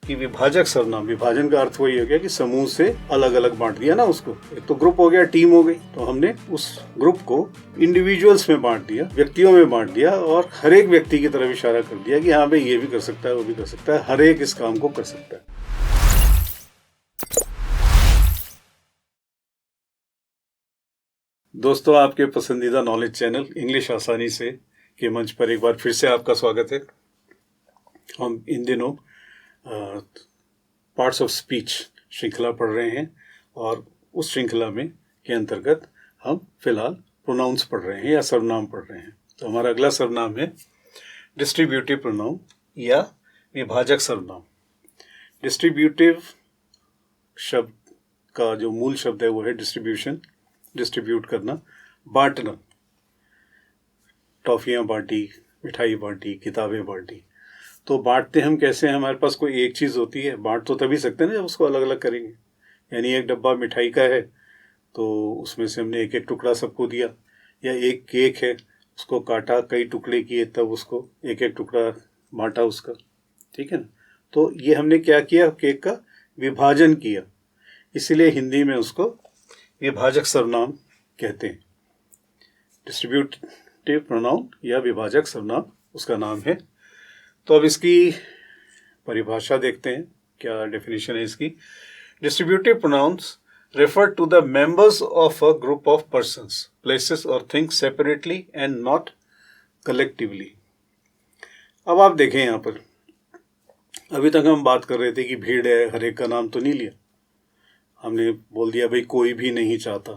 कि विभाजक सर्वनाम, विभाजन का अर्थ वही हो गया कि समूह से अलग अलग बांट दिया ना उसको। एक तो ग्रुप हो गया, टीम हो गई, तो हमने उस ग्रुप को इंडिविजुअल्स में बांट दिया, व्यक्तियों में बांट दिया और हर एक व्यक्ति की तरफ इशारा कर दिया कि हाँ भाई ये भी कर सकता है, वो भी कर सकता है, हर एक इस काम को कर सकता है। दोस्तों, आपके पसंदीदा नॉलेज चैनल इंग्लिश आसानी से के मंच पर एक बार फिर से आपका स्वागत है। हम इन दिनों पार्ट्स ऑफ स्पीच श्रृंखला पढ़ रहे हैं और उस श्रृंखला में के अंतर्गत हम फिलहाल प्रोनाउंस पढ़ रहे हैं या सर्वनाम पढ़ रहे हैं। तो हमारा अगला सर्वनाम है डिस्ट्रीब्यूटिव प्रोनाउन या विभाजक सर्वनाम। डिस्ट्रीब्यूटिव शब्द का जो मूल शब्द है वो है डिस्ट्रीब्यूशन, डिस्ट्रीब्यूट करना, बांटना। टॉफियाँ बांटी, मिठाई बांटी, किताबें बांटी। तो बांटते हम कैसे हैं? हमारे पास कोई एक चीज़ होती है, बांट तो तभी सकते हैं ना जब उसको अलग अलग करेंगे। यानी एक डब्बा मिठाई का है तो उसमें से हमने एक एक टुकड़ा सबको दिया, या एक केक है उसको काटा, कई टुकड़े किए, तब उसको एक एक टुकड़ा बांटा उसका, ठीक है ना। तो ये हमने क्या किया? केक का विभाजन किया, इसीलिए हिंदी में उसको विभाजक सर्वनाम कहते हैं। डिस्ट्रीब्यूटिव प्रोनाउन या विभाजक सर्वनाम उसका नाम है। तो अब इसकी परिभाषा देखते हैं, क्या डेफिनेशन है इसकी। Distributive pronounce refer to the members of a group of persons, places or things separately and not collectively. अब आप देखें यहाँ पर, अभी तक हम बात कर रहे थे कि भीड़ है, हर एक का नाम तो नहीं लिया, हमने बोल दिया भाई कोई भी नहीं चाहता,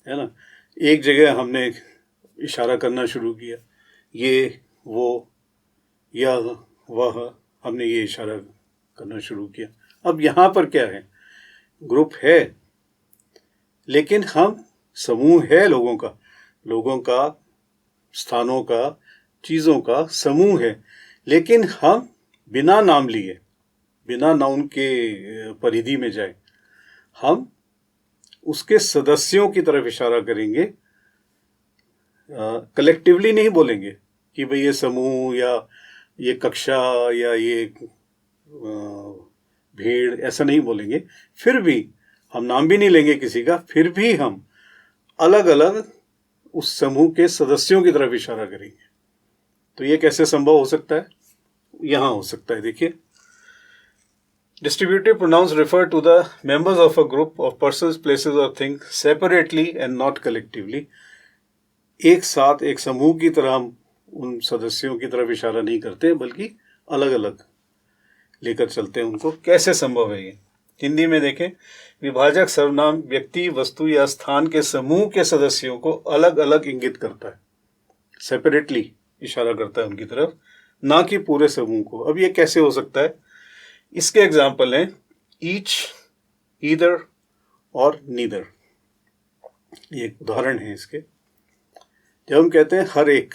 है ना। एक जगह हमने इशारा करना शुरू किया, ये, वो, या वह, हमने ये इशारा करना शुरू किया। अब यहाँ पर क्या है? ग्रुप है, लेकिन हम समूह है लोगों का, स्थानों का, चीज़ों का समूह है, लेकिन हम बिना नाम लिए, बिना नाउन के परिधि में जाए, हम उसके सदस्यों की तरफ इशारा करेंगे। कलेक्टिवली नहीं बोलेंगे कि भाई ये समूह या ये कक्षा या ये भीड़, ऐसा नहीं बोलेंगे। फिर भी हम नाम भी नहीं लेंगे किसी का, फिर भी हम अलग अलग उस समूह के सदस्यों की तरफ इशारा करेंगे। तो ये कैसे संभव हो सकता है? यहाँ हो सकता है, देखिए। Distributive pronouns refer to the members of a group of persons, places और things separately and not collectively. एक साथ एक समूह की तरह हम उन सदस्यों की तरफ इशारा नहीं करते, बल्कि अलग अलग लेकर चलते हैं उनको। कैसे संभव है ये? हिंदी में देखें, विभाजक सर्वनाम व्यक्ति, वस्तु या स्थान के समूह के सदस्यों को अलग अलग इंगित करता है, सेपरेटली इशारा करता है उनकी तरफ, ना कि पूरे समूह को। अब ये कैसे हो सकता है? इसके एग्जाम्पल हैं ईच, ईदर और नीदर। ये एक उदाहरण है इसके। जब हम कहते हैं हर एक,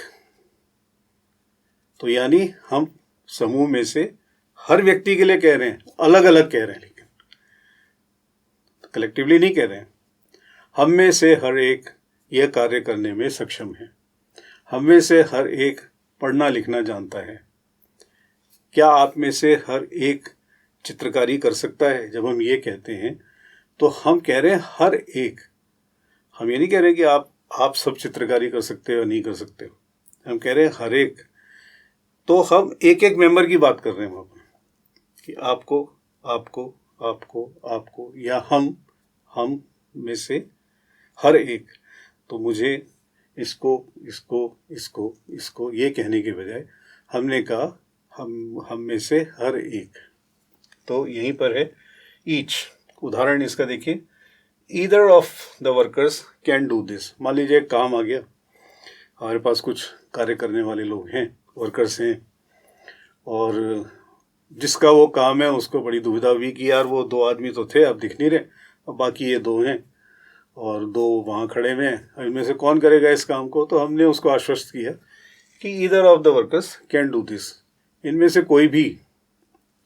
तो यानी हम समूह में से हर व्यक्ति के लिए कह रहे हैं, अलग अलग कह रहे हैं, लेकिन कलेक्टिवली नहीं कह रहे हैं। हम में से हर एक यह कार्य करने में सक्षम है, हम में से हर एक पढ़ना लिखना जानता है। क्या आप में से हर एक चित्रकारी कर सकता है? जब हम ये कहते हैं तो हम कह रहे हैं हर एक। हम ये नहीं कह रहे कि आप सब चित्रकारी कर सकते हो या नहीं कर सकते हो, हम कह रहे हैं हर एक। तो हम एक एक मेंबर की बात कर रहे हैं वहाँ पर, कि आपको, आपको, आपको, आपको, या हम में से हर एक। तो मुझे इसको, इसको, इसको, इसको ये कहने के बजाय हमने कहा हम में से हर एक। तो यहीं पर है ईच। उदाहरण इसका देखिए, either of the workers can do this. मान लीजिए काम आ गया, हमारे पास कुछ कार्य करने वाले लोग हैं, वर्कर्स हैं, और जिसका वो काम है उसको बड़ी दुविधा हुई कि यार वो 2 आदमी तो थे, अब दिख नहीं रहे, अब बाकी ये 2 हैं और 2 वहाँ खड़े हुए हैं, इनमें से कौन करेगा इस काम को? तो हमने उसको आश्वस्त किया कि either of the workers can do this. इनमें से कोई भी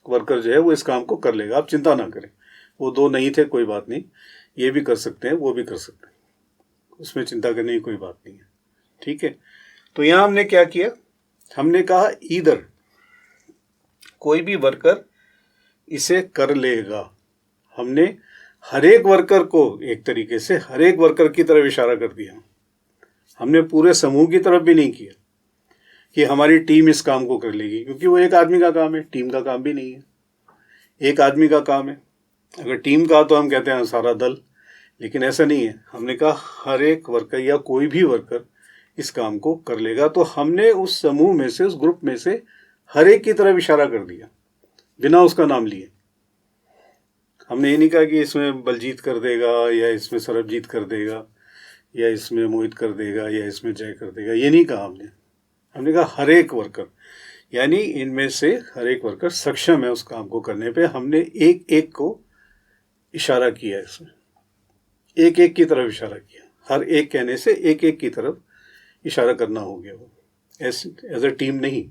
वर्कर जो है वो इस काम को कर लेगा, आप चिंता ना करें। वो 2 नहीं थे, कोई बात नहीं, ये भी कर सकते हैं, वो भी कर सकते हैं, उसमें चिंता करने की कोई बात नहीं है, ठीक है। तो यहाँ हमने क्या किया? हमने कहा ईदर, कोई भी वर्कर इसे कर लेगा। हमने हर एक वर्कर को एक तरीके से हर एक वर्कर की तरफ इशारा कर दिया। हमने पूरे समूह की तरफ भी नहीं किया कि हमारी टीम इस काम को कर लेगी, क्योंकि वो एक आदमी का काम है, टीम का काम भी नहीं है, एक आदमी का काम है। अगर टीम का तो हम कहते हैं सारा दल, लेकिन ऐसा नहीं है। हमने कहा हर एक वर्कर या कोई भी वर्कर इस काम को कर लेगा। तो हमने उस समूह में से, उस ग्रुप में से हर एक की तरफ इशारा कर दिया बिना उसका नाम लिए। हमने ये नहीं कहा कि इसमें बलजीत कर देगा, या इसमें सरबजीत कर देगा, या इसमें मोहित कर देगा, या इसमें जय कर देगा, ये नहीं कहा हमने। हमने कहा हर एक वर्कर, यानी इनमें से हर एक वर्कर सक्षम है उस काम को करने पे। हमने एक एक को इशारा किया, इसमें एक एक की तरफ इशारा किया। हर एक कहने से एक एक की तरफ इशारा करना हो गया। वो एज अ टीम नहीं,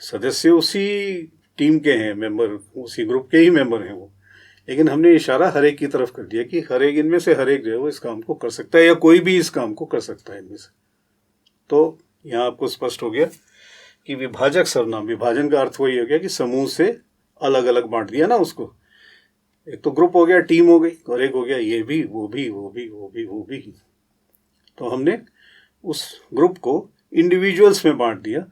सदस्य उसी टीम के हैं, मेंबर उसी ग्रुप के ही मेंबर हैं वो, लेकिन हमने इशारा हर एक की तरफ कर दिया कि हर एक, इनमें से हर एक जो है वो इस काम को कर सकता है, या कोई भी इस काम को कर सकता है इनमें से। तो यहाँ आपको स्पष्ट हो गया कि विभाजक सर्वनाम, विभाजन का अर्थ वही हो गया कि समूह से अलग अलग बांट दिया ना उसको। एक तो ग्रुप हो गया, टीम हो गई, और एक हो गया ये भी, वो भी, वो भी, वो भी, वो भी। तो हमने उस ग्रुप को इंडिविजुअल्स में बांट दिया,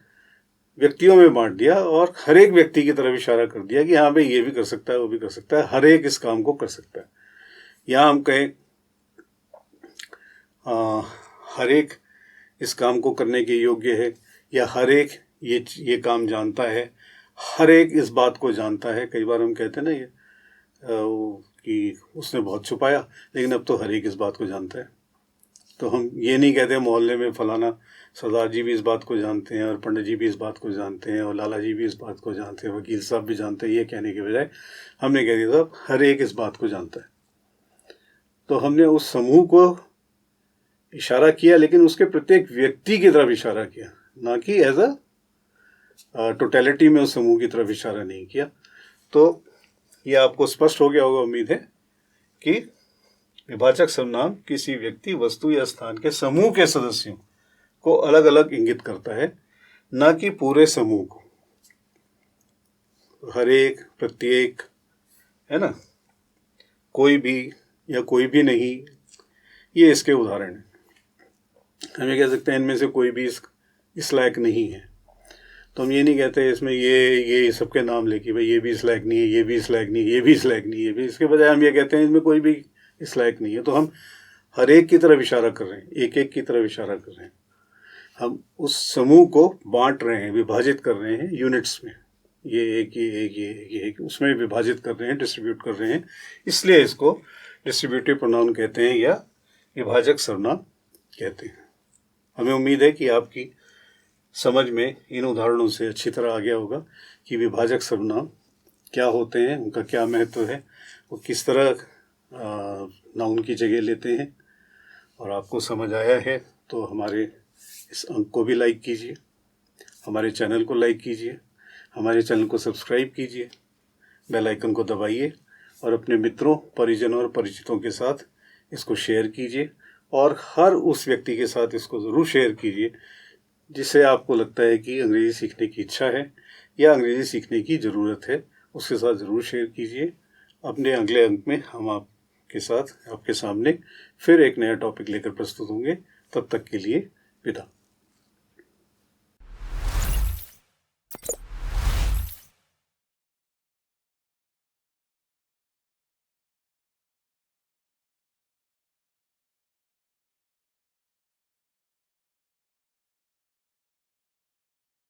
व्यक्तियों में बांट दिया, और हर एक व्यक्ति की तरफ इशारा कर दिया कि हाँ भाई ये भी कर सकता है, वो भी कर सकता है, हर एक इस काम को कर सकता है। यहाँ हम कहें हर एक इस काम को करने के योग्य है, या हर एक ये काम जानता है, हर एक इस बात को जानता है। कई बार हम कहते हैं ना ये कि उसने बहुत छुपाया, लेकिन अब तो हर एक इस बात को जानता है। तो हम ये नहीं कहते मोहल्ले में फलाना सरदार जी भी इस बात को जानते हैं, और पंडित जी भी इस बात को जानते हैं, और लाला जी भी इस बात को जानते हैं, वकील साहब भी जानते हैं। ये कहने के बजाय हमने कह दिया साहब हर एक इस बात को जानता है। तो हमने उस समूह को इशारा किया, लेकिन उसके प्रत्येक व्यक्ति की तरफ इशारा किया, ना कि एज अ टोटलिटी में उस समूह की तरफ इशारा नहीं किया। तो ये आपको स्पष्ट हो गया होगा, उम्मीद है, कि विभाजक सर्वनाम किसी व्यक्ति, वस्तु या स्थान के समूह के सदस्यों को अलग अलग इंगित करता है, ना कि पूरे समूह को। हर एक, प्रत्येक, है ना, कोई भी या कोई भी नहीं, ये इसके उदाहरण हैं। हम ये कह सकते हैं इनमें से कोई भी इस लायक नहीं है। तो हम ये नहीं कहते इसमें ये सबके नाम लेके भाई ये भी इस लायक नहीं है, ये भी इस लायक नहीं है, ये भी इस लायक नहीं है, ये भी। इसके बजाय हम ये कहते हैं इसमें कोई भी इस लायक नहीं है। तो हम हर एक की तरफ इशारा कर रहे हैं, एक एक की तरफ इशारा कर रहे हैं। हम उस समूह को बांट रहे हैं, विभाजित कर रहे हैं यूनिट्स में। ये एक, ये एक, ये एक, उसमें विभाजित कर रहे हैं, डिस्ट्रीब्यूट कर रहे हैं। इसलिए इसको डिस्ट्रीब्यूटिव प्रोनाउन कहते हैं, या विभाजक सर्वनाम कहते हैं। हमें उम्मीद है कि आपकी समझ में इन उदाहरणों से अच्छी तरह आ गया होगा कि विभाजक सर्वनाम क्या होते हैं, उनका क्या महत्व है, वो किस तरह नाउन की जगह लेते हैं। और आपको समझ आया है तो हमारे इस अंक को भी लाइक कीजिए, हमारे चैनल को लाइक कीजिए, हमारे चैनल को सब्सक्राइब कीजिए, बेल आइकन को दबाइए, और अपने मित्रों, परिजनों और परिचितों के साथ इसको शेयर कीजिए। और हर उस व्यक्ति के साथ इसको ज़रूर शेयर कीजिए जिससे आपको लगता है कि अंग्रेज़ी सीखने की इच्छा है या अंग्रेज़ी सीखने की ज़रूरत है, उसके साथ ज़रूर शेयर कीजिए। अपने अगले अंक में हम आपके साथ, आपके सामने फिर एक नया टॉपिक लेकर प्रस्तुत होंगे। तब तक के लिए विदा।